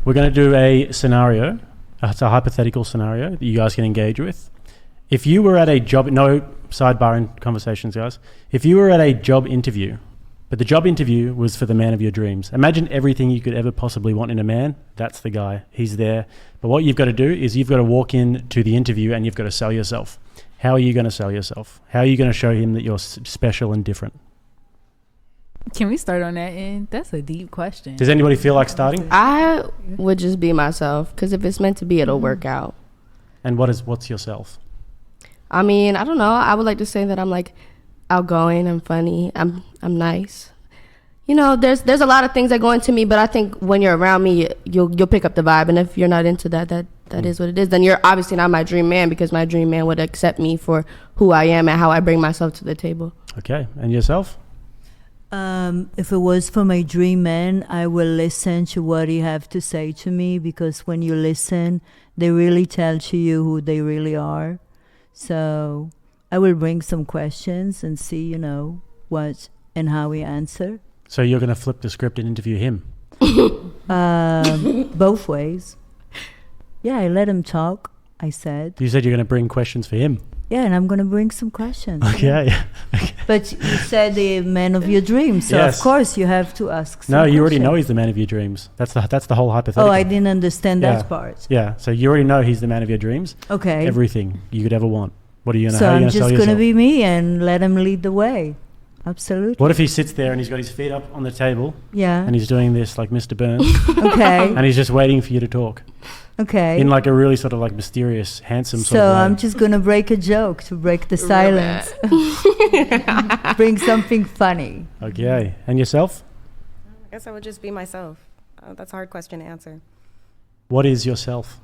We're going to do a scenario. It's a hypothetical scenario that you guys can engage with. If you were at a job, no sidebar in conversations, guys. If you were at a job interview, but the job interview was for the man of your dreams. Imagine everything you could ever possibly want in a man. That's the guy. He's there. But what you've got to do is you've got to walk in to the interview and you've got to sell yourself. How are you going to sell yourself? How are you going to show him that you're special and different? Can we start on that end? That's a deep question. Does anybody feel like starting? I would just be myself, because if it's meant to be, it'll work out. And what's yourself? I mean, I don't know. I would like to say that I'm like outgoing, I'm funny, I'm nice. You know, there's a lot of things that go into me, but I think when you're around me, you'll pick up the vibe. And if you're not into that is what it is. Then you're obviously not my dream man, because my dream man would accept me for who I am and how I bring myself to the table. Okay, and yourself? If it was for my dream man, I will listen to what he have to say to me, because when you listen, they really tell to you who they really are. So I will bring some questions and see, you know, what and how he answer. So you're going to flip the script and interview him? Both ways. Yeah, I let him talk, I said. You said you're going to bring questions for him? Yeah, and I'm going to bring some questions. Okay. Yeah. Okay. But you said the man of your dreams, so yes. Of course you have to ask some No, you already questions. know he's the man of your dreams. That's the whole hypothetical. Oh, I didn't understand that part. Yeah, so you already know he's the man of your dreams. Okay. Everything you could ever want. What are you going to So how are you I'm gonna just sell going to yourself? be me and let him lead the way. Absolutely. What if he sits there and he's got his feet up on the table Yeah. and he's doing this like Mr. Burns Okay. and he's just waiting for you to talk Okay. in like a really sort of like mysterious, handsome sort So of way. I'm just going to break a joke to break the silence. Bring something funny. Okay. And yourself? I guess I would just be myself. That's a hard question to answer. What is yourself?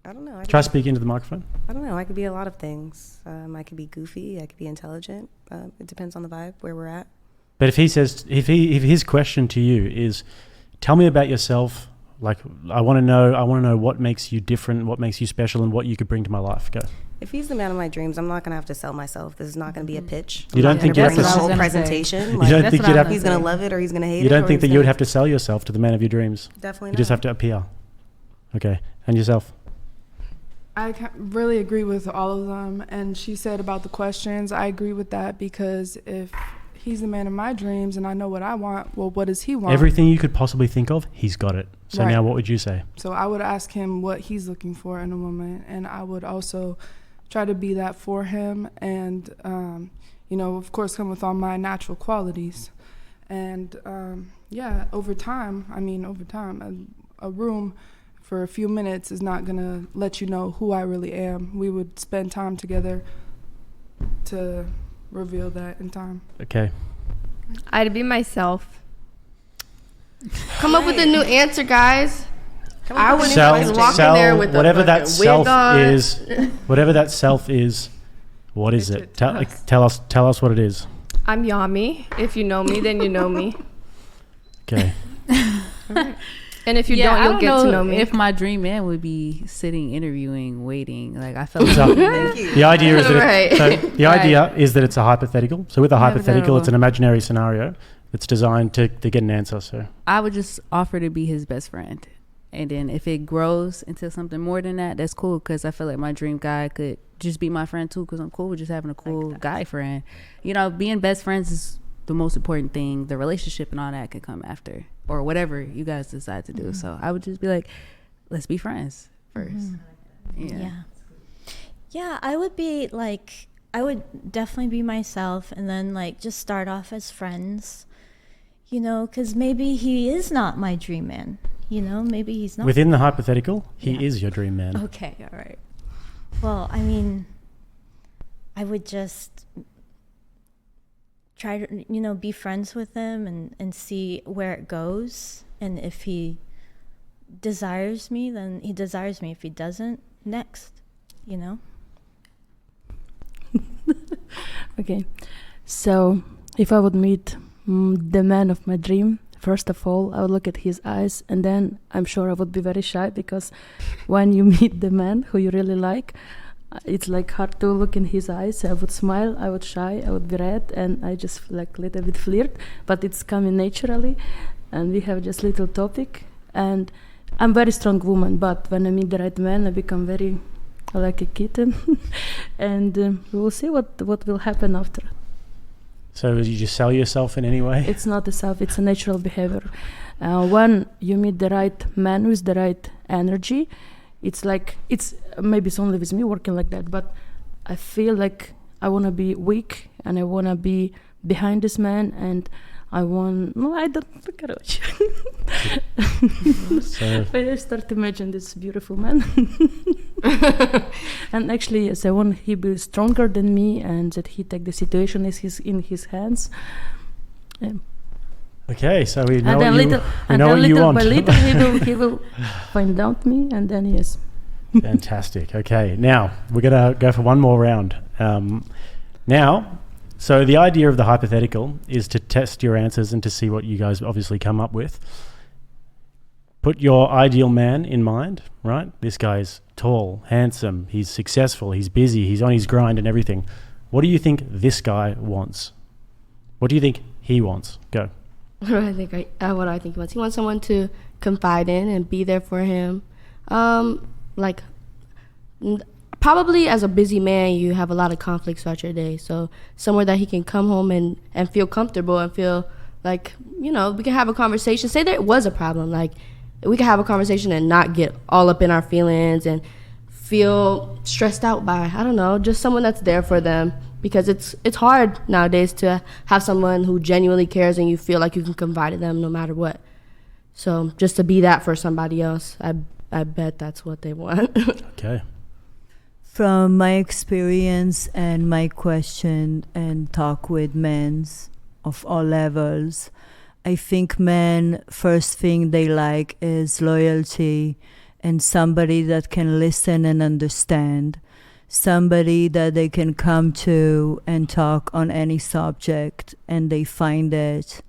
I don't know. Try speaking into the microphone. I don't know. I could be a lot of things. I could be goofy. I could be intelligent. It depends on the vibe, where we're at. But if he says, if his question to you is, tell me about yourself, like I want to know what makes you different, what makes you special, and what you could bring to my life. Go. If he's the man of my dreams, I'm not going to have to sell myself. This is not going to be a pitch. You don't think you have to the whole say. presentation? You Like, don't think you'd have he's going to love it or he's going to hate it? You don't or think that he's you would gonna- have to sell yourself to the man of your dreams? Definitely You not. just have to appear. Okay. And yourself? I really agree with all of them. And she said about the questions, I agree with that, because if he's the man of my dreams and I know what I want, well, what does he want? Everything you could possibly think of, he's got it. So Right. now what would you say? So I would ask him what he's looking for in a woman, and I would also try to be that for him, and you know, of course, come with all my natural qualities. And yeah, over time, a room for a few minutes is not gonna let you know who I really am. We would spend time together to reveal that in time. Okay. I'd be myself. Come up with a new answer, guys. I wouldn't just walk in there with whatever a that fucking self wig on. is, whatever that self is, what is it? Tell us what it is. I'm Yami. If you know me, then you know me. Okay. And if you I don't, you'll get to know me. If my dream man would be sitting, interviewing, waiting, like I felt So, like the idea is that Right. idea is that it's a hypothetical. So with a hypothetical, it's an imaginary scenario that's designed to get an answer. So I would just offer to be his best friend. And then if it grows into something more than that, that's cool, because I feel like my dream guy could just be my friend too, because I'm cool with just having a cool guy friend. You know, being best friends is the most important thing. The relationship and all that could come after, or whatever you guys decide to do. So I would just be like, let's be friends first. Yeah, I would be like, I would definitely be myself, and then like just start off as friends, you know, because maybe he is not my dream man. You know, maybe he's not. within the hypothetical, he is your dream man. Okay, all right. Well, I mean, I would just try to, you know, be friends with him and see where it goes. And if he desires me, then he desires me. If he doesn't, next, you know? Okay, so if I would meet the man of my dream, first of all, I would look at his eyes, and then I'm sure I would be very shy, because when you meet the man who you really like, it's like hard to look in his eyes. I would smile, I would shy, I would be red, and I just like little bit flirt, but it's coming naturally, and we have just little topic, And I'm very strong woman, but when I meet the right man, I become very like a kitten. And we will see what will happen after. So you just sell yourself in any way? It's not a self, it's a natural behavior. When you meet the right man with the right energy, it's like, maybe it's only with me working like that, but I feel like I want to be weak and I want to be behind this man, and I don't, короче. So But I start to imagine this beautiful man. And actually, yes, I want he be stronger than me and that he take the situation in his hands. okay, so we know And then what you want. by little he will find out me, and then yes. Fantastic. Okay, now we're gonna go for one more round. So the idea of the hypothetical is to test your answers and to see what you guys obviously come up with. Put your ideal man in mind, right? This guy's tall, handsome, he's successful, he's busy, he's on his grind and everything. What do you think this guy wants? What do you think he wants? Go. What do I think he wants? He wants someone to confide in and be there for him. Probably as a busy man, you have a lot of conflicts throughout your day. So somewhere that he can come home and feel comfortable and feel like, we can have a conversation. Say there was a problem. Like, we can have a conversation and not get all up in our feelings and feel stressed out by, I don't know, just someone that's there for them. Because it's hard nowadays to have someone who genuinely cares and you feel like you can confide in them no matter what. So just to be that for somebody else, I bet that's what they want. Okay. From my experience and my question and talk with men of all levels, I think men, first thing they like is loyalty and somebody that can listen and understand, somebody that they can come to and talk on any subject and they find it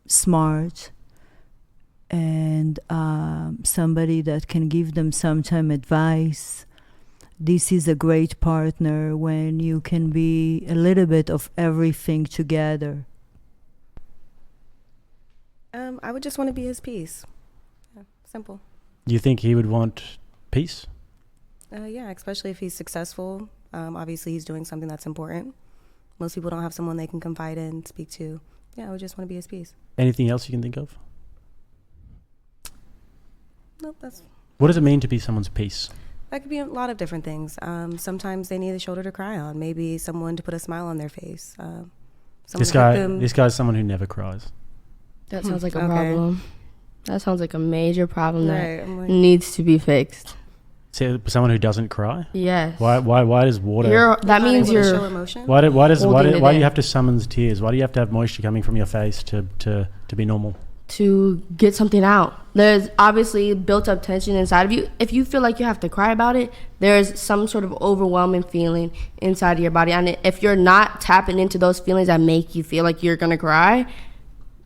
smart, and somebody that can give them sometime advice. This is a great partner when you can be a little bit of everything together. I would just want to be his peace. Yeah, simple. You think he would want peace? Yeah, especially if he's successful. Obviously, he's doing something that's important. Most people don't have someone they can confide in, speak to. Yeah, I would just want to be his peace. Anything else you can think of? Nope, that's... What does it mean to be someone's peace? That could be a lot of different things. Sometimes they need a shoulder to cry on. Maybe someone to put a smile on their face. This guy's someone who never cries. That sounds like a problem. That sounds like a major problem that Right, needs to be fixed. So, someone who doesn't cry? Yes. Why does water... That means able to show you're... emotion. Why do you in. have to summons tears? Why do you have to have moisture coming from your face to be normal? To get something out. There's obviously built up tension inside of you. If you feel like you have to cry about it, there's some sort of overwhelming feeling inside of your body. And if you're not tapping into those feelings that make you feel like you're gonna cry,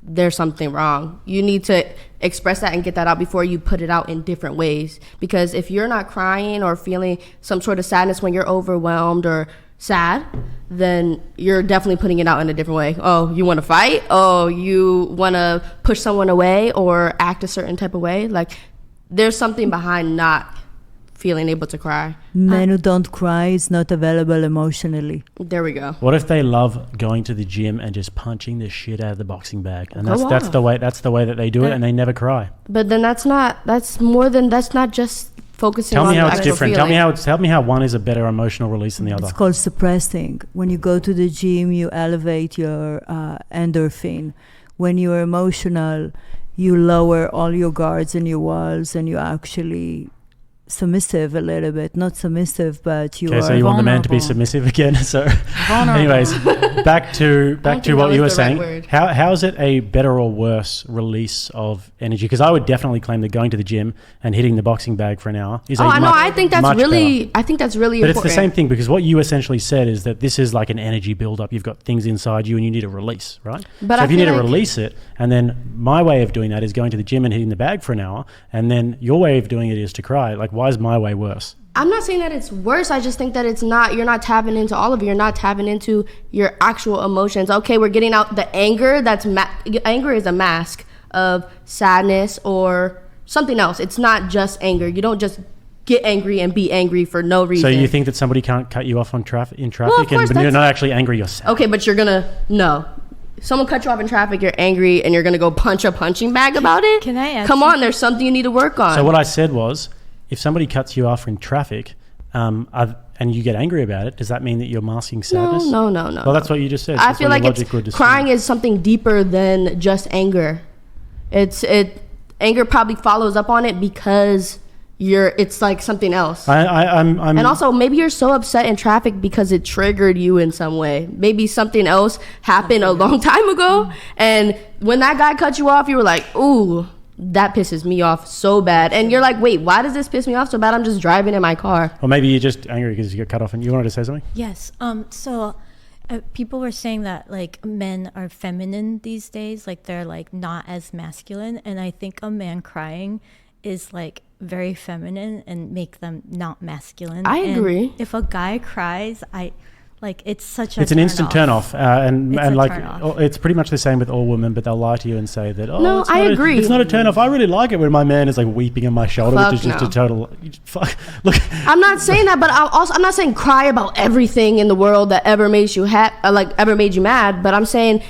there's something wrong. You need to express that and get that out before you put it out in different ways. Because if you're not crying or feeling some sort of sadness when you're overwhelmed or sad, then you're definitely putting it out in a different way. Oh, you want to fight? Oh, you want to push someone away or act a certain type of way? Like, there's something behind not feeling able to cry. Men who don't cry is not available emotionally. There we go. What if they love going to the gym and just punching the shit out of the boxing bag? And that's the way that they do it, and they never cry. But then that's not just focusing Tell on me how the it's actual different. feeling. Tell me how one is a better emotional release than the other. It's called suppressing. When you go to the gym, you elevate your endorphin. When you're emotional, you lower all your guards and your walls, and you actually submissive a little bit. Not submissive, but you are so you want the man to be vulnerable. submissive again. So anyways, back to what you were saying. Word. How is it a better or worse release of energy? Because I would definitely claim that going to the gym and hitting the boxing bag for an hour is I think that's really better. I think that's really But important. it's the same thing, because what you essentially said is that this is like an energy buildup. You've got things inside you and you need a release, right? But so I if you feel need to like- release it, and then my way of doing that is going to the gym and hitting the bag for an hour, and then your way of doing it is to cry. Like, why is my way worse? I'm not saying that it's worse. I just think that you're not tapping into all of it. You're not tapping into your actual emotions. Okay, we're getting out the anger. Anger is a mask of sadness or something else. It's not just anger. You don't just get angry and be angry for no reason. So you think that somebody can't cut you off in traffic, Well, of course, but you're not actually angry yourself? Okay, but you're gonna no. Someone cut you off in traffic, you're angry, and you're gonna go punch a punching bag about it? Can I ask Come you- on, there's something you need to work on. So what I said was, if somebody cuts you off in traffic, and you get angry about it, does that mean that you're masking sadness? No. Well, that's what you just said. I That's feel what like your logic would it's assume. crying is something deeper than just anger. Anger probably follows up on it because it's like something else. I'm And also, maybe you're so upset in traffic because it triggered you in some way. Maybe something else happened a long time ago, and when that guy cut you off, you were like, ooh, that pisses me off so bad. And you're like, wait, why does this piss me off so bad? I'm just driving in my car. Or maybe you're just angry because you get cut off and you wanted to say something? Yes. So people were saying that like men are feminine these days, like they're like not as masculine, and I think a man crying is like very feminine and make them not masculine. I And agree. if a guy cries, it's It's an instant turn off, and It's a like turn off. it's pretty much the same with all women, but they'll lie to you and say that. Oh, No, it's I not agree. It's not a turn off. I really like it when my man is like weeping on my shoulder, Fuck which is just no. a total. Fuck. Look, I'm not saying that, but I'm not saying cry about everything in the world that ever made you ever made you mad. But I'm saying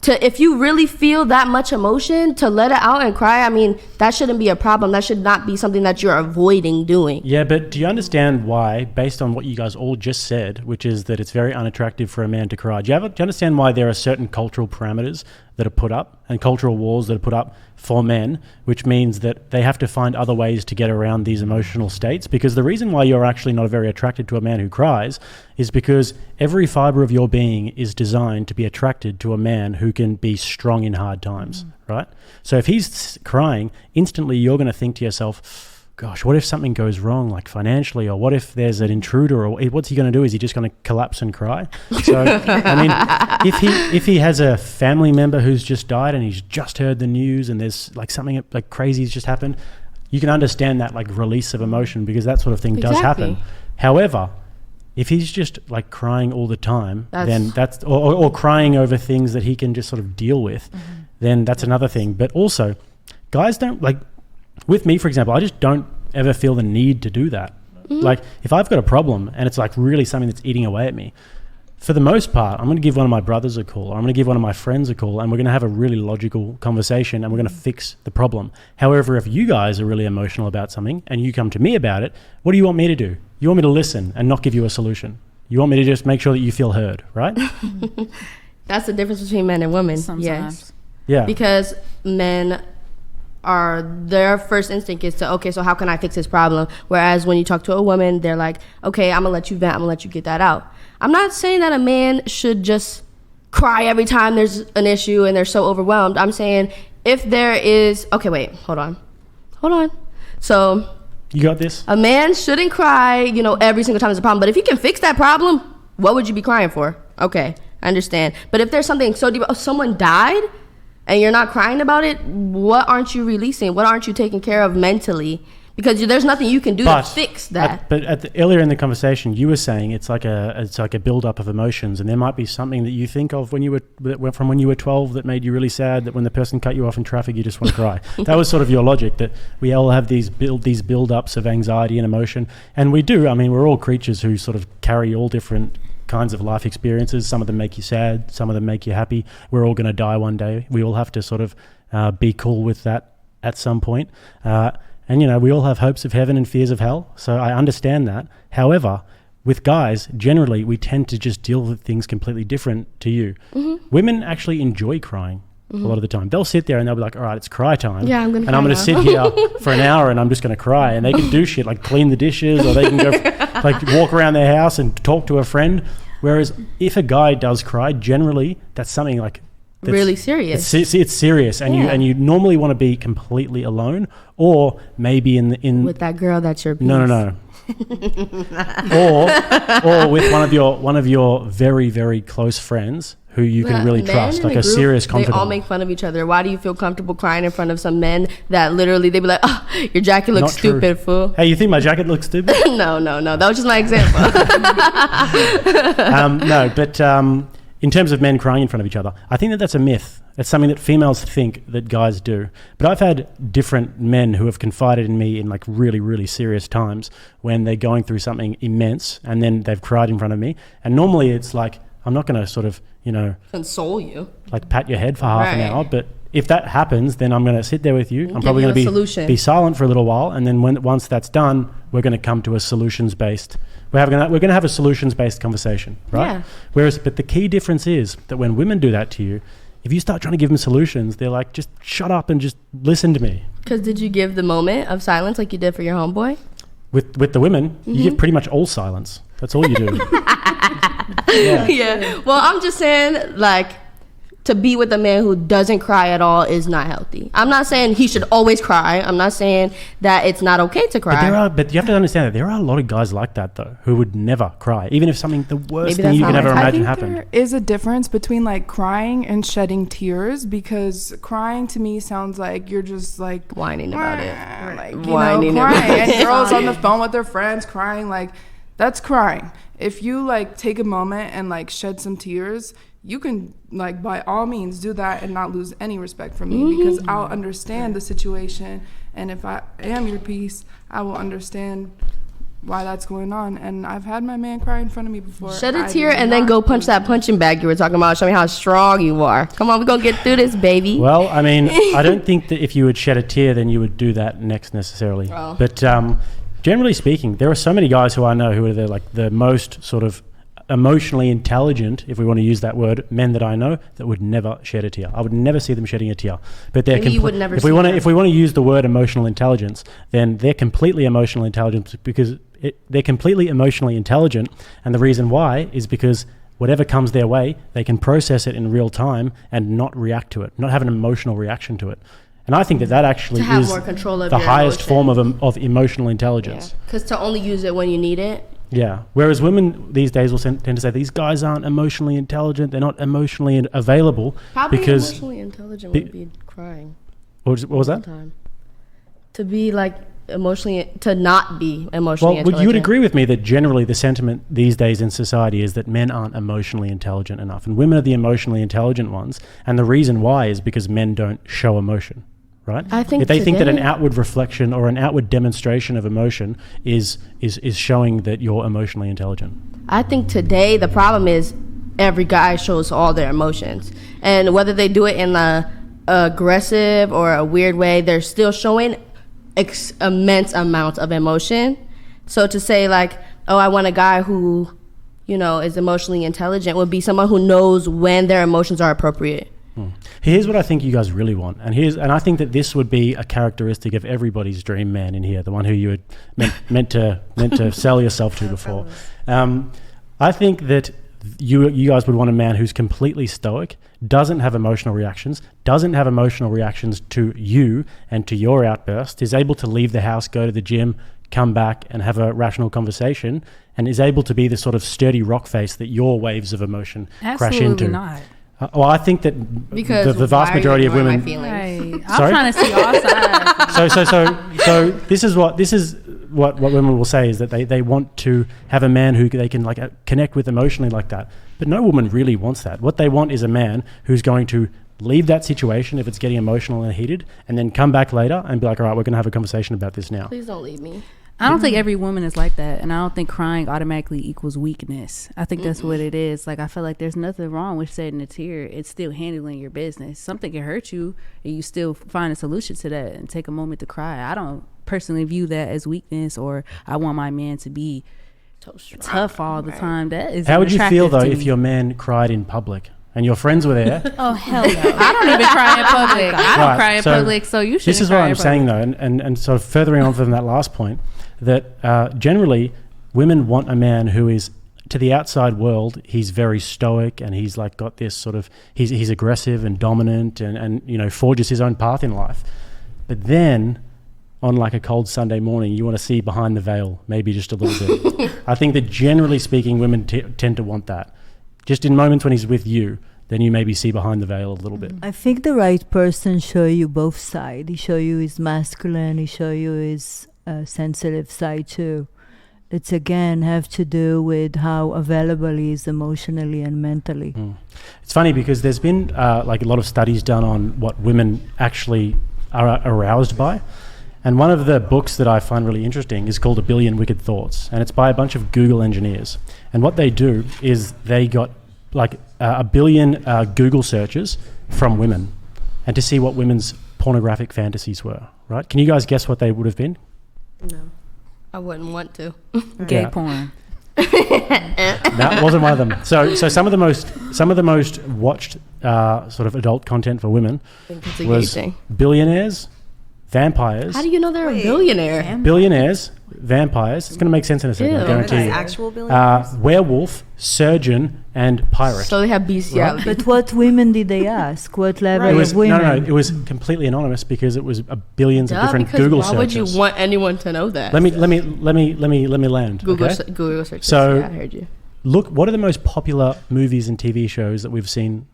if you really feel that much emotion, to let it out and cry. I mean, that shouldn't be a problem. That should not be something that you're avoiding doing. yeah, but do you understand why, based on what you guys all just said, which is that it's very unattractive for a man to cry? Do you understand why there are certain cultural parameters that are put up and cultural walls that are put up for men, which means that they have to find other ways to get around these emotional states? Because the reason why you're actually not very attracted to a man who cries is because every fiber of your being is designed to be attracted to a man who can be strong in hard times, right? So if he's crying, instantly you're going to think to yourself, gosh, what if something goes wrong, like financially, or what if there's an intruder, or what's he going to do? Is he just going to collapse and cry? So, I mean, if he has a family member who's just died and he's just heard the news and there's like something like crazy's just happened, you can understand that like release of emotion, because that sort of thing does happen. However, if he's just like crying all the time, then that's or crying over things that he can just sort of deal with, then that's another thing. But also, guys don't like. With me, for example, I just don't ever feel the need to do that. Like, if I've got a problem and it's like really something that's eating away at me, for the most part, I'm going to give one of my brothers a call, or I'm going to give one of my friends a call, and we're going to have a really logical conversation and we're going to fix the problem. However, if you guys are really emotional about something and you come to me about it, what do you want me to do? You want me to listen and not give you a solution. You want me to just make sure that you feel heard, right? That's the difference between men and women. Sometimes. Yes. Yeah. Because men their first instinct is to, okay, so how can I fix this problem? Whereas when you talk to a woman, they're like, okay, I'm gonna let you vent, I'm gonna let you get that out. I'm not saying that a man should just cry every time there's an issue and they're so overwhelmed. I'm saying if there is, okay, wait, hold on. So You got this? a man shouldn't cry, every single time there's a problem. But if you can fix that problem, what would you be crying for? Okay, I understand. But if there's something so deep, someone died, and you're not crying about it, what aren't you releasing? What aren't you taking care of mentally? Because there's nothing you can do to fix that. Earlier in the conversation, you were saying it's like a build-up of emotions, and there might be something that you think of when you were 12 that made you really sad, that when the person cut you off in traffic, you just want to cry. That was sort of your logic, that we all have these build-ups of anxiety and emotion, and we do. I mean, we're all creatures who sort of carry all different kinds of life experiences. Some of them make you sad, some of them make you happy. We're all going to die one day. We all have to sort of be cool with that at some point. And we all have hopes of heaven and fears of hell. So I understand that. However, with guys, generally, we tend to just deal with things completely different to you. Women actually enjoy crying a lot of the time. They'll sit there and they'll be like, all right, it's cry time. Yeah, I'm going to And I'm going to sit here for an hour and I'm just going to cry. And they can do shit like clean the dishes, or they can go like walk around their house and talk to a friend. Whereas if a guy does cry, generally that's something like that's really serious. It's serious, and you normally want to be completely alone, or maybe in with that girl that's your piece. No. or with one of your very, very close friends who you can really trust, like a serious confidant. They all make fun of each other. Why do you feel comfortable crying in front of some men that literally they'd be like, oh, your jacket looks stupid, fool? Hey, you think my jacket looks stupid? No. That was just my example. No, but in terms of men crying in front of each other, I think that's a myth. It's something that females think that guys do. But I've had different men who have confided in me in like really, really serious times when they're going through something immense and then they've cried in front of me. And normally it's like, I'm not going to sort of, console you, like pat your head for half an hour. But if that happens, then I'm going to sit there with you. I'm probably going to be silent for a little while. And then once that's done, we're going to come to a solutions-based, we're going to have a solutions-based conversation, right? Yeah. But the key difference is that when women do that to you, if you start trying to give them solutions, they're like, just shut up and just listen to me. Because did you give the moment of silence like you did for your homeboy? With the women, you give pretty much all silence. That's all you do. Yeah. Well, I'm just saying, like, to be with a man who doesn't cry at all is not healthy. I'm not saying he should always cry. I'm not saying that it's not okay to cry. But you have to understand that there are a lot of guys like that, though, who would never cry, even if the worst thing you can ever imagine happened. There is a difference between like crying and shedding tears, because crying to me sounds like you're just like whining about it, crying, and girls on the phone with their friends crying, like that's crying. If you like take a moment and like shed some tears, you can like by all means do that and not lose any respect for me, because I'll understand the situation, and if I am your piece, I will understand why that's going on. And I've had my man cry in front of me before. Shed a tear and then go punch that punching bag you were talking about. Show me how strong you are. Come on, we're gonna get through this, baby. Well, I mean, I don't think that if you would shed a tear, then you would do that next necessarily. Oh. But generally speaking, there are so many guys who I know who are the most sort of emotionally intelligent, if we want to use that word, men that I know that would never shed a tear. I would never see them shedding a tear. But they're if we want to use the word emotional intelligence, then they're completely emotional intelligence, because they're completely emotionally intelligent, and the reason why is because whatever comes their way, they can process it in real time and not react to it, not have an emotional reaction to it. And I think that actually is the highest form of emotional intelligence. Because to only use it when you need it. Yeah. Whereas women these days will tend to say these guys aren't emotionally intelligent. They're not emotionally available. Probably because emotionally intelligent would be crying. What was that? To be like emotionally, to not be emotionally intelligent. Well, you would agree with me that generally the sentiment these days in society is that men aren't emotionally intelligent enough, and women are the emotionally intelligent ones. And the reason why is because men don't show emotion. Right? I think if they think that an outward reflection or an outward demonstration of emotion is showing that you're emotionally intelligent. I think today the problem is every guy shows all their emotions, and whether they do it in a aggressive or a weird way, they're still showing immense amounts of emotion. So to say like, oh, I want a guy who, is emotionally intelligent would be someone who knows when their emotions are appropriate. Here's what I think you guys really want, and I think that this would be a characteristic of everybody's dream man in here, the one who you had meant to sell yourself to before. I think that you guys would want a man who's completely stoic, doesn't have emotional reactions to you and to your outburst, is able to leave the house, go to the gym, come back and have a rational conversation, and is able to be the sort of sturdy rock face that your waves of emotion crash into. Not. Well, I think that because the vast majority of women. I'm trying to see all sides. So this is what women will say is that they want to have a man who they can like connect with emotionally like that. But no woman really wants that. What they want is a man who's going to leave that situation if it's getting emotional and heated, and then come back later and be like, all right, we're going to have a conversation about this now. Please don't leave me. I don't think every woman is like that, and I don't think crying automatically equals weakness. I think that's what it is. Like, I feel like there's nothing wrong with shedding a tear. It's still handling your business. Something can hurt you, and you still find a solution to that and take a moment to cry. I don't personally view that as weakness, or I want my man to be tough all the time. That is. How would you feel though if your man cried in public and your friends were there? Oh hell no! I don't even cry in public. I don't cry in public, so you should. This is what I'm saying though, and sort of furthering on from that last point, that generally women want a man who is, to the outside world, he's very stoic and he's like got this sort of, he's aggressive and dominant and forges his own path in life. But then on like a cold Sunday morning, you want to see behind the veil, maybe just a little bit. I think that generally speaking, women tend to want that. Just in moments when he's with you, then you maybe see behind the veil a little bit. I think the right person show you both sides. He show you his masculine, he show you his sensitive side too. It's again have to do with how available he is emotionally and mentally. It's funny because there's been like a lot of studies done on what women actually are aroused by. And one of the books that I find really interesting is called A Billion Wicked Thoughts. And it's by a bunch of Google engineers. And what they do is they got like a billion Google searches from women and to see what women's pornographic fantasies were, right? Can you guys guess what they would have been? No. I wouldn't want to. Gay porn. That wasn't one of them. So some of the most watched sort of adult content for women was billionaires, vampires. How do you know they're a billionaire? Billionaires, vampires. It's going to make sense in a second. I guarantee you. Actual billionaires? Werewolf, surgeon, and pirate. So they have bestiality. But what women did they ask? What level It was, of women? no, it was completely anonymous because it was billions of different because Google why searches. would you want anyone to know that? Let me land. Google okay? Google searches. So- Yeah, I heard you. Look, what are the most popular movies and TV shows that we've seen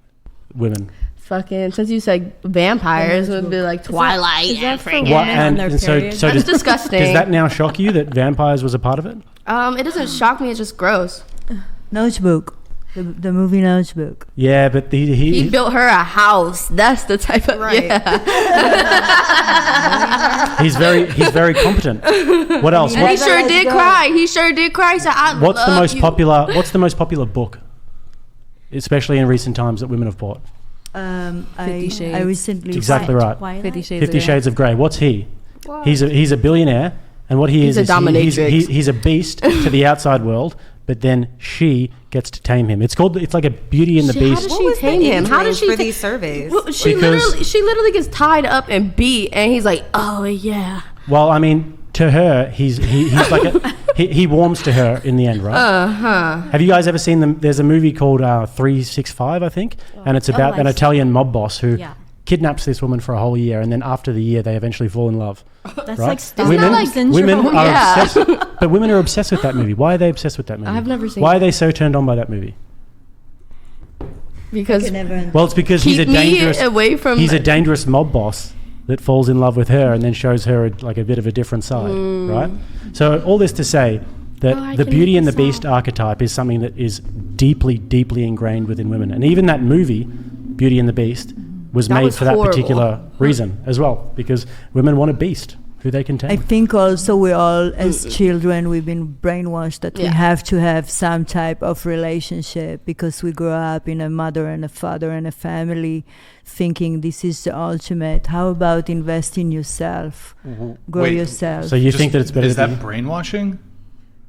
women? Fucking, since you said vampires, would be like Twilight. Is that and for freaking- women on their so period? so That's does disgusting. that now shock you that vampires was a part of it? It doesn't shock me. It's just gross. Notebook. The movie Notebook. Yeah, but He built her a house. That's the type of he's very competent. What else? And he sure did cry. He sure did cry. So What's the most popular book, especially in recent times, that women have bought? 50 Shades. I recently It's exactly right. 50 Shades. 50 Shades of Grey. What's he? He's a billionaire, and what he He's is a dominatrix. he's a beast to the outside world, but then she gets to tame him. It's like a Beauty and the Beast. How does she tame him? How does she for these surveys? Well, she literally gets tied up and beat, and he's like, "Oh yeah." Well, I mean, to her, he's like he warms to her in the end, right? Have you guys ever seen them? There's a movie called 365, I think, and it's about an Italian mob boss who kidnaps this woman for a whole year, and then after the year, they eventually fall in love. That's right? like Stockholm syndrome. Women are Yeah. obsessed, but women are obsessed with that movie. Why are they obsessed with that movie? I've never seen Why it. are they so turned on by that movie? Because Well, it's because he's a keep me dangerous away from. he's a dangerous mob boss that falls in love with her and then shows her like a bit of a different side, right? So all this to say that I the can Beauty make and the this Beast archetype is something that is deeply, deeply ingrained within women. And even that movie, Beauty and the Beast, was That made was for that horrible. particular reason as well, because women want a beast who they can I tame. think also we all, as children, we've been brainwashed that we Yeah. have to have some type of relationship because we grew up in a mother and a father and a family thinking this is the ultimate. How about invest in yourself? Grow Wait, yourself. So you think that it's better Is to that brainwashing?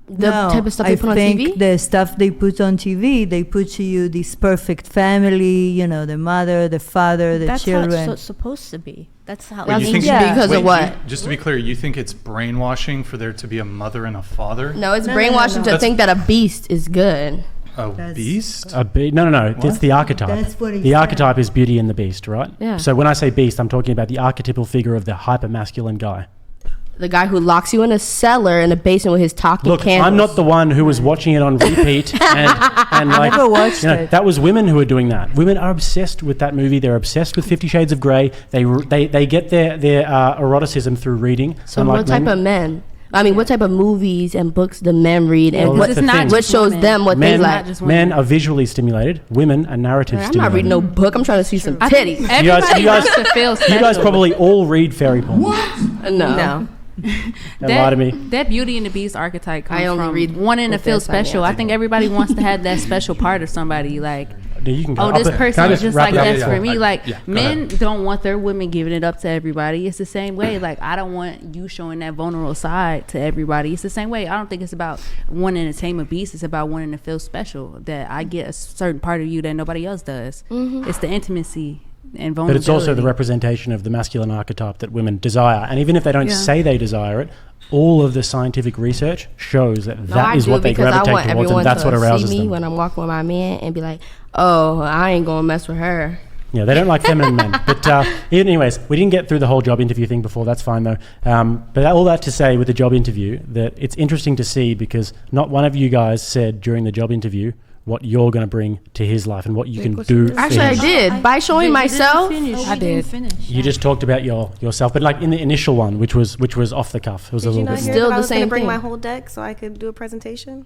the type of stuff they put on I think TV. the stuff they put on TV, they put to you this perfect family, the mother, the father, the That's children. how it's supposed to be. That's how. That's you think because of what? Just to be clear, you think it's brainwashing for there to be a mother and a father? No, it's brainwashing to That's- think that a beast is good. A That's- beast? No. It's the archetype. That's what he the said. archetype is Beauty and the Beast, right? Yeah. So when I say beast, I'm talking about the archetypal figure of the hyper-masculine guy. The guy who locks you in a cellar in a basement with his talking Look, candles. I'm not the one who was watching it on repeat and like, never watched it. that was women who were doing that. Women are obsessed with that movie. They're obsessed with 50 Shades of Grey. They get their eroticism through reading. So unlike what type men. of men? I mean, what type of movies and books do men read, and Well, what, that's the thing. what shows them what they men, like? just men women. are visually stimulated. Women are narrative I'm not stimulated. reading no book. I'm trying to see some I think titties. everybody you guys- wants to feel special. You guys probably all read fairy porn. No. Don't lie to me. That Beauty and the Beast archetype comes I only from read wanting to books feel that's tiny. special. I think everybody wants to have that special part of somebody. Like, No, you can go. oh, this Can I person is just wrap like it up? that's for me. Like, yeah, go men don't want their women giving it up to everybody. It's the same way. Like, I don't want you showing that vulnerable side to everybody. It's the same way. I don't think it's about wanting to tame a beast. It's about wanting to feel special. That I get a certain part of you that nobody else does. It's the intimacy and vulnerability. But it's also the representation of the masculine archetype that women desire. And even if they don't say they desire it, all of the scientific research shows that I is do, what they because gravitate I want towards, everyone and that's to what arouses see me them. when I'm walking with my man and be like, "Oh, I ain't gonna mess with her." Yeah, they don't like feminine men. But anyways, we didn't get through the whole job interview thing before. That's fine, though. But all that to say with the job interview that it's interesting to see because not one of you guys said during the job interview, what you're going to bring to his life and what you can do for Actually, I him. did. By showing myself. I did. You just talked about yourself, but like in the initial one, which was off the cuff. It was Did a you little not bit. hear Still that I the was going same to bring thing. my whole deck so I could do a presentation?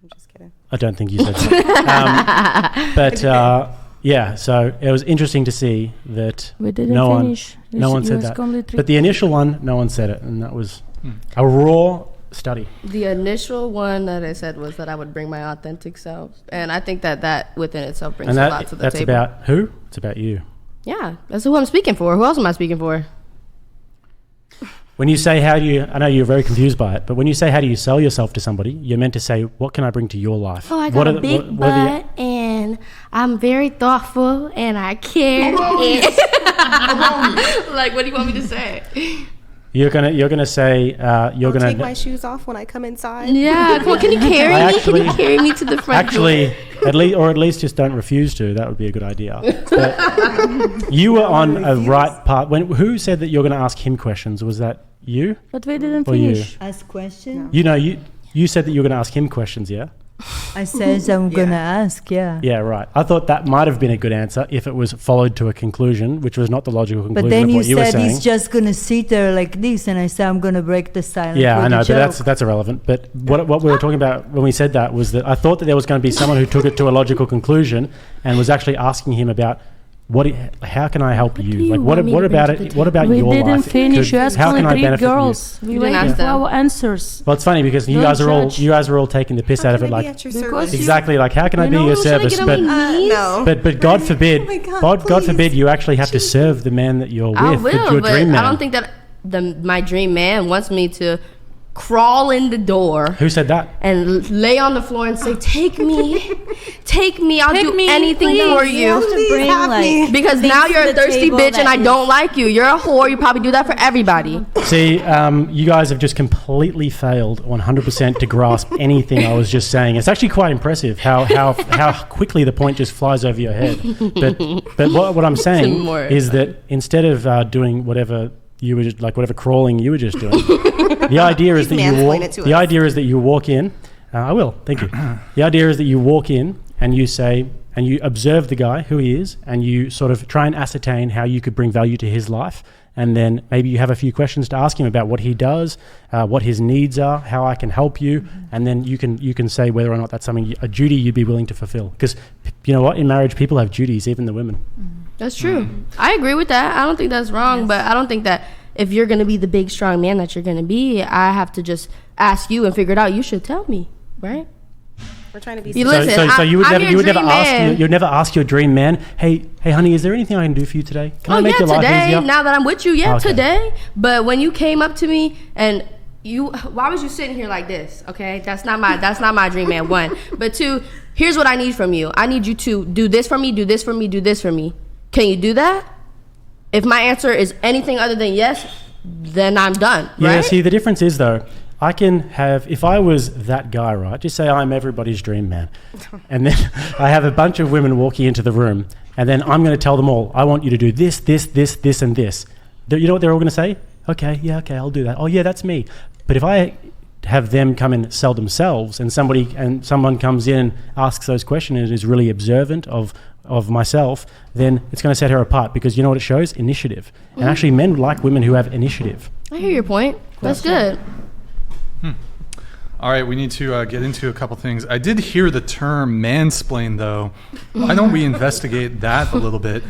I'm just kidding. I don't think you said that. But yeah, so it was interesting to see that We didn't no finish. one said that. But the initial one, no one said it, and that was a raw study. The initial one that I said was that I would bring my authentic self, and I think that within itself brings And a lot to the that's table. about who? It's about you. Yeah, that's who I'm speaking for. Who else am I speaking for? When you say how do you, I know you're very confused by it, but when you say how do you sell yourself to somebody, you're meant to say, what can I bring to your life? Oh, I What got are a the- big what are the- butt, and I'm very thoughtful, and I care. Like, what do you want me to say? You're gonna say you're I'll gonna take my shoes off when I come inside. Yeah, come on, can you carry I me? Can you carry me to the front door? actually at least just don't refuse to. That would be a good idea. But you were on a right path. Who said that you're going to ask him questions? Was that you? But we didn't Or you? finish. Ask question. You said that you were going to ask him questions. Yeah. I says I'm gonna ask. Yeah. Yeah. Right. I thought that might have been a good answer if it was followed to a conclusion, which was not the logical conclusion But then of you what you were said saying. he's just gonna sit there like this, and I said I'm gonna break the silence. Yeah, with I know, a but joke. that's irrelevant. But what we were talking about when we said that was that I thought that there was going to be someone who took it to a logical conclusion and was actually asking him about how can I help do you? you Like what want me to about bring to it? the What about We your life? didn't finish. You asked How only can I 3 benefit you? girls. We You didn't waited ask for them. our answers. Well, it's funny because you Don't guys judge. are all taking the piss How out of can it. I be Like at your Because service? you- exactly, like how can I be your service? But No. but God forbid, Oh my God, God forbid please. you actually have to serve the man that you're with, I will, your but dream man. I don't think that my dream man wants me to crawl in the door Who said that? and lay on the floor and say, "Take me, take me. I'll do anything please. for You you." have to bring like Because things now to you're a the thirsty table bitch and that I don't like you. You're a whore. You probably do that for everybody. See, you guys have just completely failed 100% to grasp anything I was just saying. It's actually quite impressive how quickly the point just flies over your head. But what I'm saying more is that instead of doing whatever you were just, like whatever crawling you were just doing, the idea is that you mansplain walk. it to The us. idea is that you walk in. I will. Thank you. The idea is that you walk in and you say. And you observe the guy, who he is, and you sort of try and ascertain how you could bring value to his life. And then maybe you have a few questions to ask him about what he does, what his needs are, how I can help you. And then you can say whether or not that's something, a duty you'd be willing to fulfill. Because you know what? In marriage, people have duties, even the women. That's true. I agree with that. I don't think that's wrong, but I don't think that if you're going to be the big, strong man that you're going to be, I have to just ask you and figure it out. You should tell me, right? We're trying to be. You So, listen, so you would I'm never, your you would never dream ask, man. you'd never ask your dream man, hey, honey, is there anything I can do for you today? Can I make your life today. easier? Now that I'm with you, Okay. today. But when you came up to me and why was you sitting here like this? Okay, that's not my dream man. 1, but 2. Here's what I need from you. I need you to do this for me, do this for me, do this for me. Can you do that? If my answer is anything other than yes, then I'm done. Yeah, right? see, the difference is though, I can have, if I was that guy, right, just say I'm everybody's dream man, and then I have a bunch of women walking into the room, and then I'm going to tell them all, I want you to do this, this, this, this, and this. You know what they're all going to say? Okay, I'll do that. Oh yeah, that's me. But if I have them come and sell themselves, and someone comes in and asks those questions and is really observant of myself, then it's going to set her apart, because you know what it shows? Initiative. And actually men like women who have initiative. I hear your point. That's good. All right, we need to get into a couple things. I did hear the term mansplain, though. Why don't we investigate that a little bit?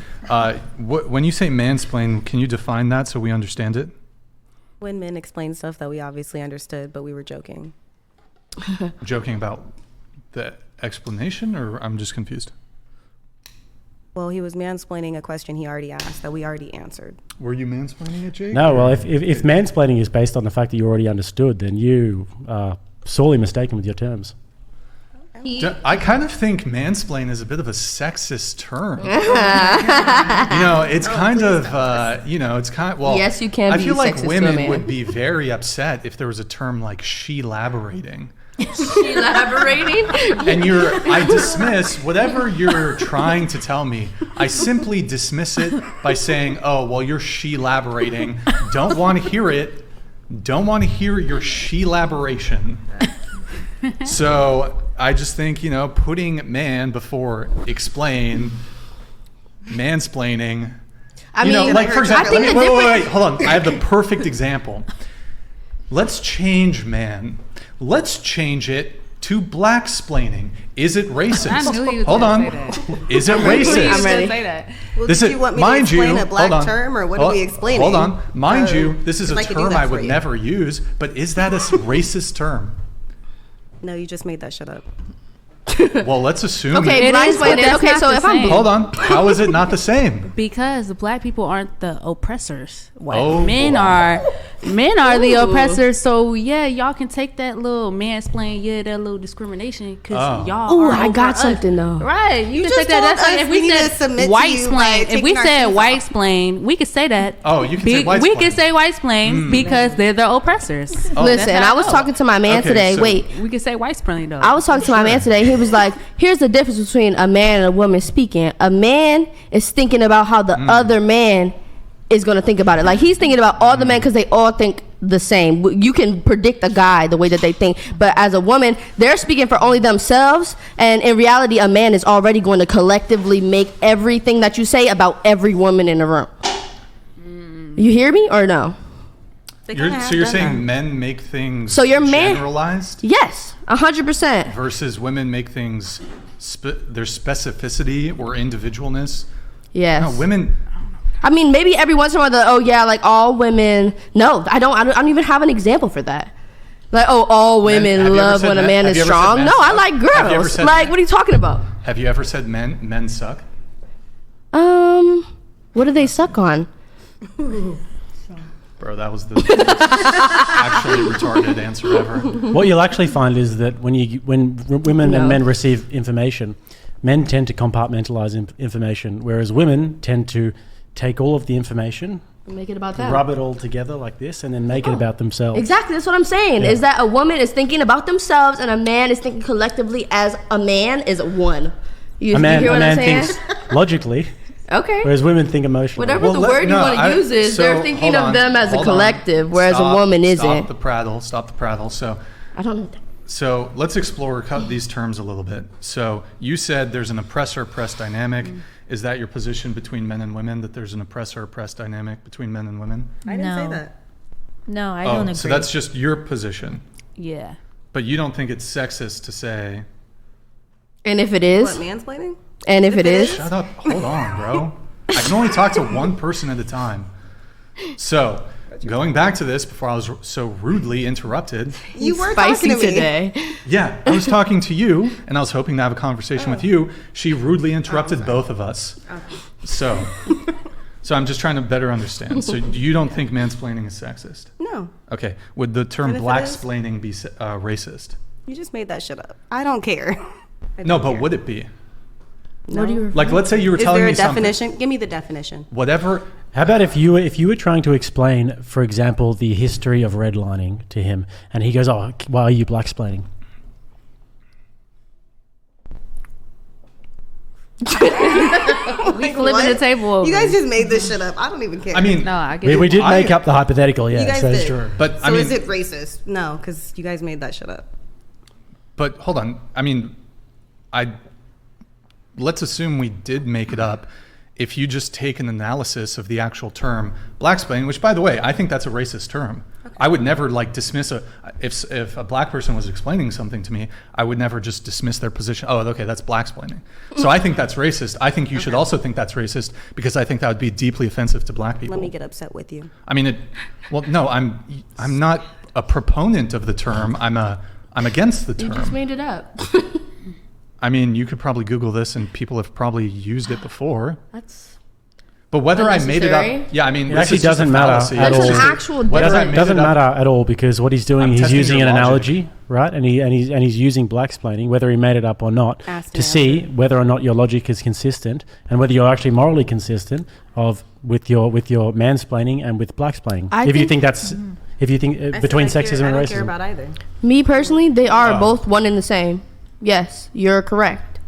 When you say mansplain, can you define that so we understand it? When men explain stuff that we obviously understood, but we were joking. Joking about the explanation, or I'm just confused? Well, he was mansplaining a question he already asked that we already answered. Were you mansplaining it, Jake? No, well, if mansplaining is based on the fact that you already understood, then you are sorely mistaken with your terms. I kind of think mansplain is a bit of a sexist term. It's kind of, well, Yes, you can I be feel like sexist to a women man. would be very upset if there was a term like she-laborating. Elaborating. And I dismiss whatever you're trying to tell me. I simply dismiss it by saying, oh, well, you're she-laborating. Don't want to hear it. Don't want to hear your she-laboration. So I just think, putting man before explain, mansplaining. I mean, like for example, wait, hold on. I have the perfect example. Let's change man. Let's change it to black-splaining. Is it racist? I knew you was Hold gonna on. say that. Is it racist? I'm ready. Say that. Well, This did is, you want me mind to explain you, a black hold on. term, or what are we explaining? Hold on. Mind you, this is a I could do term that I for would you. never use, but is that a racist term? No, you just made that shit up. Well, let's assume. Okay, It black is, but explaining. that's Okay, not so the if I'm same. Hold on. How is it not the same? Because the black people aren't the oppressors. White Oh, men boy. are the Ooh. oppressors. So yeah, y'all can take that little mansplain, that little discrimination, because y'all. Ooh, are I over got us. something though. Right, you can just take that. told That's like us if we we need to said submit to white you by splain. If we taking our said shoes white off. splain, we could say that. Oh, you can say white We splain. can say white splain because they're the oppressors. Listen, That's how I was know. talking to my man Okay, today. so- Wait, We can say white splain though. I was talking to my man today. He was like, here's the difference between a man and a woman speaking. A man is thinking about how the other man is going to think about it. Like, he's thinking about all the men because they all think the same. You can predict a guy the way that they think. But as a woman, they're speaking for only themselves. And in reality, a man is already going to collectively make everything that you say about every woman in the room. You hear me or no? So you're saying men make things So your man- generalized Yes, 100%. versus women make things their specificity or individualness? Yes. No, women. I mean, maybe every once in a while, like all women. No, I don't even have an example for that. Like, all women have you ever love said when a men- man have is you ever said strong. men No, I suck? like Have you ever girls. said Like, men- what are you talking about? Have you ever said men suck? What do they suck on? Bro, that was the actually retarded answer ever. What you'll actually find is that when women and men receive information, men tend to compartmentalize information, whereas women tend to take all of the information, Make it about them. rub it all together like this, and then make it about themselves. Exactly, that's what I'm saying. Yeah. Is that a woman is thinking about themselves and a man is thinking collectively as a man is one. You A man, hear a what I'm man saying? thinks logically, Okay. whereas women think emotionally. Whatever the word you want to use is, they're thinking of them as a collective, whereas a woman isn't. Stop the prattle. So I don't know. So let's explore these terms a little bit. So you said there's an oppressor-oppressed dynamic. Is that your position between men and women, that there's an oppressor-oppressed dynamic between men and women? I didn't say No. that. No, I don't agree. So that's just your position. Yeah. But you don't think it's sexist to say, And if it is, What, mansplaining? and if it is, shut up, hold on, bro. I can only talk to one person at a time. So, going back to this before I was so rudely interrupted. You were spicy talking to me. today. Yeah, I was talking to you, and I was hoping to have a conversation with you. She rudely interrupted both of us. So I'm just trying to better understand. So you don't think mansplaining is sexist? No, Okay. Would the term And if it blacksplaining be racist? you just made that shit up. I don't care. I No, don't but care. would it be? What do you Like, let's say you were Is telling there me a something. definition? Give me the definition. Whatever. How about if you were trying to explain, for example, the history of redlining to him, and he goes, "Oh, why are you blacksplaining?" We flipping the table over. You guys just made this shit up. I don't even care. I mean, No, I get it. We did I- make up the hypothetical, yeah, You guys so it's did. true. but so I mean, is it racist? No, because you guys made that shit up. but hold on. I mean, let's assume we did make it up. If you just take an analysis of the actual term blacksplaining, which by the way, I think that's a racist term. Okay. I would never dismiss if a black person was explaining something to me, I would never just dismiss their position. Oh, okay, that's blacksplaining. So I think that's racist. I think you should also think that's racist because I think that would be deeply offensive to black people. Let me get upset with you. I mean, no, I'm not a proponent of the term. I'm against the You term. just made it up. I mean, you could probably Google this, and people have probably used it before. That's But whether I made it up, unnecessary. yeah, I mean, It this actually is just a doesn't matter fallacy. at There's all. an Just actual Whether I difference. made doesn't it up- matter at all because what he's doing, I'm he's testing using your an logic. analogy, right? And he's using blacksplaining, whether he made it up or not, Asked to an see whether or not your logic is consistent and whether you're actually morally consistent with your mansplaining and with blacksplaining. If you think between sexism I and don't care racism. about either. Me personally, they are Oh. both one and the same. Yes, you're correct.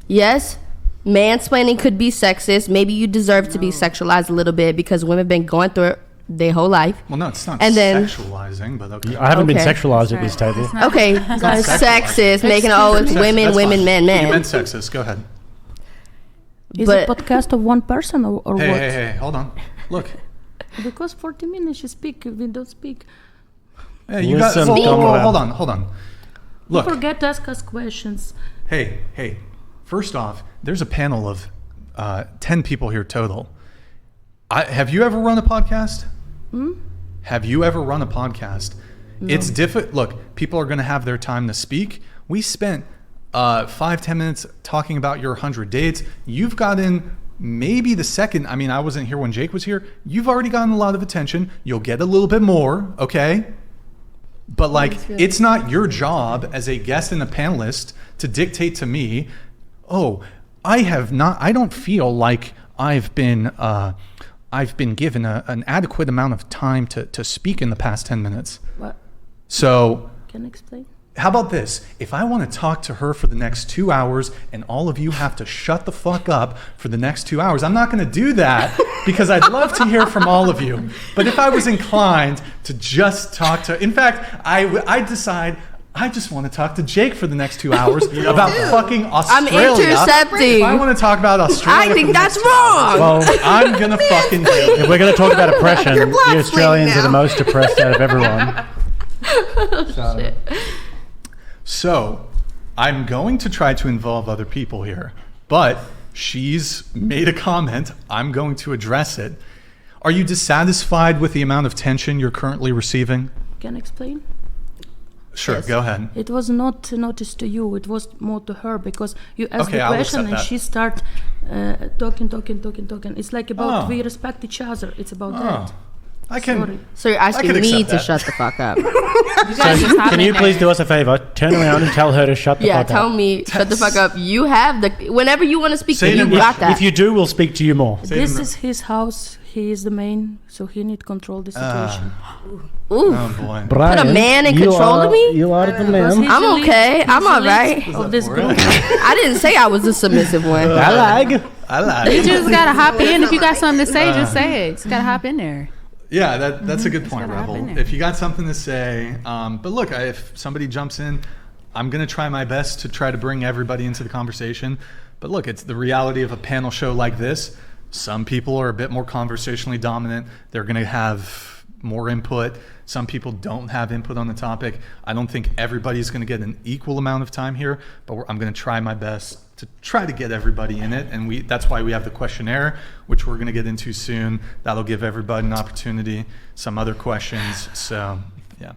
Yes, mansplaining could be sexist. Maybe you deserve to be sexualized a little bit because women been going through it their whole life. Well, no, it's not And then- sexualizing, but okay. I haven't been Okay. sexualized at this table. Okay, sexist, making it always Sexist, women, that's women, fine. men, You meant men. sexist. Go ahead. Is But- it podcast of one person or Hey, what? hey, hold on. Look. Because 40 minutes you speak, we don't speak. Hey, you got. Listen, Whoa, comrade. hold on. Look. Don't forget to ask us questions. Hey. First off, there's a panel of 10 people here total. Have you ever run a podcast? Have you ever run a podcast? No. It's difficult. Look, people are going to have their time to speak. We spent 5-10 minutes talking about your 100 dates. You've gotten maybe the second. I mean, I wasn't here when Jake was here. You've already gotten a lot of attention. You'll get a little bit more, okay? But like, it's not your job as a guest and a panelist to dictate to me, oh, I don't feel like I've been given an adequate amount of time to speak in the past 10 minutes. What? So, Can you explain? how about this? If I want to talk to her for the next 2 hours and all of you have to shut the fuck up for the next 2 hours, I'm not going to do that because I'd love to hear from all of you. But if I was inclined to just talk to, in fact, I decide I just want to talk to Jake for the next 2 hours about fucking I'm Australia. intercepting. If I want to talk about Australia, I think for the that's next 2 hours, wrong. Well, I'm going to fucking do it. if we're going to talk about oppression, You're black the Australians now. are the most oppressed out of everyone. So, I'm going to try to involve other people here, but she's made a comment. I'm going to address it. Are you dissatisfied with the amount of tension you're currently receiving? Can I explain? Sure, Yes. go ahead. It was not noticed to you. It was more to her because you asked Okay, the I'll question accept and that. she start talking. It's like about Oh. we respect each other. It's about Oh, that. I can. Sorry. So you're asking could me accept to that. shut the fuck up. So can you please do us a favor? Turn around and tell her to shut the Yeah, fuck tell up. me, shut the fuck up. You have the, whenever you want to speak, Say it you in got that. If you do, we'll speak to you more. Say it This in- is his house. He is the main, so he need control the situation. Ooh, Oh boy. put a man in control of me? You are the Because man. he's I'm the lead- okay. he's I'm the all lead right. Of this For group. it. I didn't say I was the submissive one. I like. I like You it. just gotta hop in. If you got something to say, just say it. Just gotta hop in there. Yeah, that's a good point, gotta hop in Rebel. there. If you got something to say, but look, if somebody jumps in, I'm gonna try my best to try to bring everybody into the conversation. But look, it's the reality of a panel show like this. Some people are a bit more conversationally dominant. They're gonna have more input. Some people don't have input on the topic. I don't think everybody's gonna get an equal amount of time here, but I'm gonna try my best to try to get everybody in it. And that's why we have the questionnaire, which we're gonna get into soon. That'll give everybody an opportunity, some other questions. So, yeah.